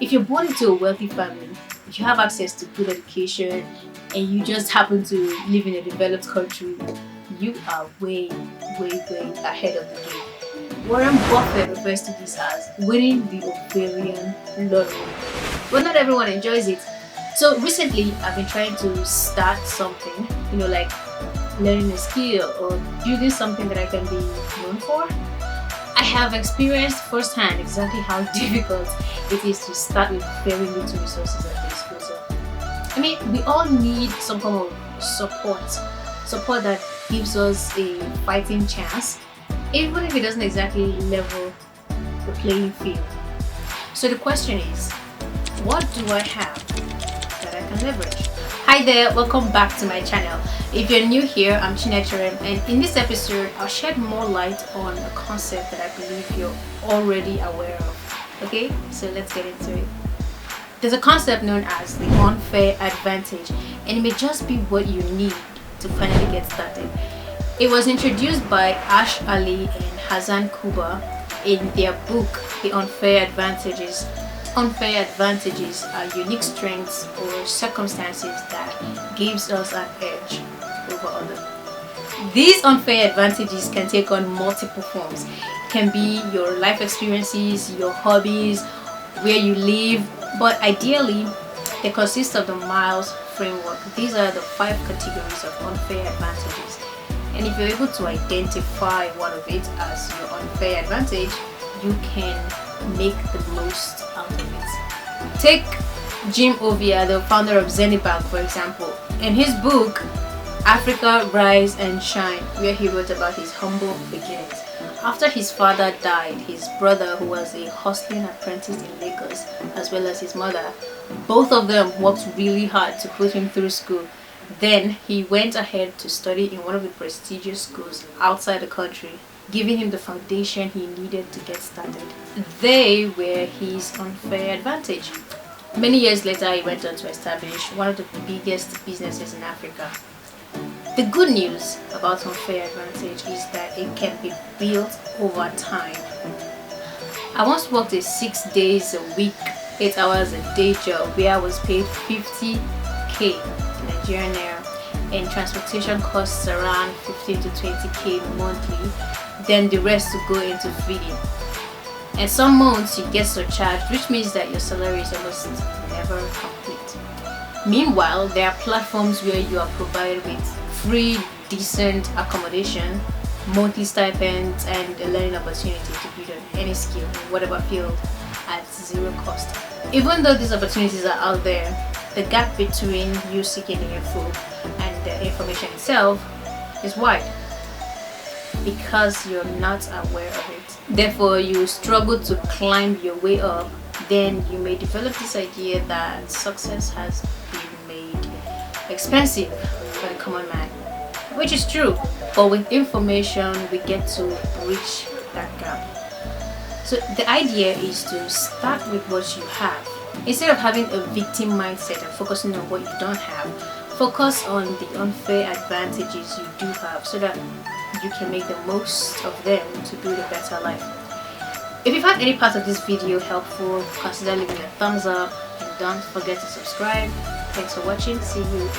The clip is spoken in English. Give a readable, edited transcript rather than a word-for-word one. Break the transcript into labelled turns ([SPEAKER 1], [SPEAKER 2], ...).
[SPEAKER 1] If you're born into a wealthy family, if you have access to good education, and you just happen to live in a developed country, you are way, way, way ahead of the game. Warren Buffett refers to this as winning the ovarian lottery. But not everyone enjoys it. So recently, I've been trying to start something, like learning a skill or building something that I can be known for. I have experienced firsthand exactly how difficult it is to start with very little resources at the disposal. I mean, we all need some form of support that gives us a fighting chance, even if it doesn't exactly level the playing field. So the question is, what do I have that I can leverage? Hi there, welcome back to my channel. If you're new here, I'm Chinechere, and in this episode, I'll shed more light on a concept that I believe you're already aware of. Okay, so let's get into it. There's a concept known as the unfair advantage, and it may just be what you need to finally get started. It was introduced by Ash Ali and Hassan Kuba in their book, The Unfair Advantages. Unfair advantages are unique strengths or circumstances that gives us an edge over others. These unfair advantages can take on multiple forms. It can be your life experiences, your hobbies, where you live, but ideally they consist of the Miles framework. These are the 5 categories of unfair advantages, and if you're able to identify one of it as your unfair advantage, you can make the most out of it. Take Jim Ovia, the founder of Zenith Bank, for example. In his book Africa Rise and Shine, where he wrote about his humble beginnings. After his father died, his brother, who was a hustling apprentice in Lagos, as well as his mother, both of them worked really hard to put him through school. Then he went ahead to study in one of the prestigious schools outside the country, giving him the foundation he needed to get started. They were his unfair advantage. Many years later, he went on to establish one of the biggest businesses in Africa. The good news about unfair advantage is that it can be built over time. I once worked a 6 days a week, 8 hours a day job where I was paid 50k Nigerian naira, and transportation costs around 15 to 20k monthly. Then the rest to go into feeding. And some months you get surcharged, which means that your salary is almost never complete. Meanwhile, there are platforms where you are provided with free, decent accommodation, monthly stipends, and a learning opportunity to build on any skill in whatever field at zero cost. Even though these opportunities are out there, the gap between you seeking the info and the information itself is wide, because you're not aware of it. Therefore, you struggle to climb your way up. Then you may develop this idea that success has been made expensive for the common man, which is true, but with information we get to bridge that gap. So the idea is to start with what you have. Instead of having a victim mindset and focusing on what you don't have, focus on the unfair advantages you do have so that you can make the most of them to build a better life. If you found any part of this video helpful, consider leaving a thumbs up, and don't forget to subscribe. Thanks for watching. See you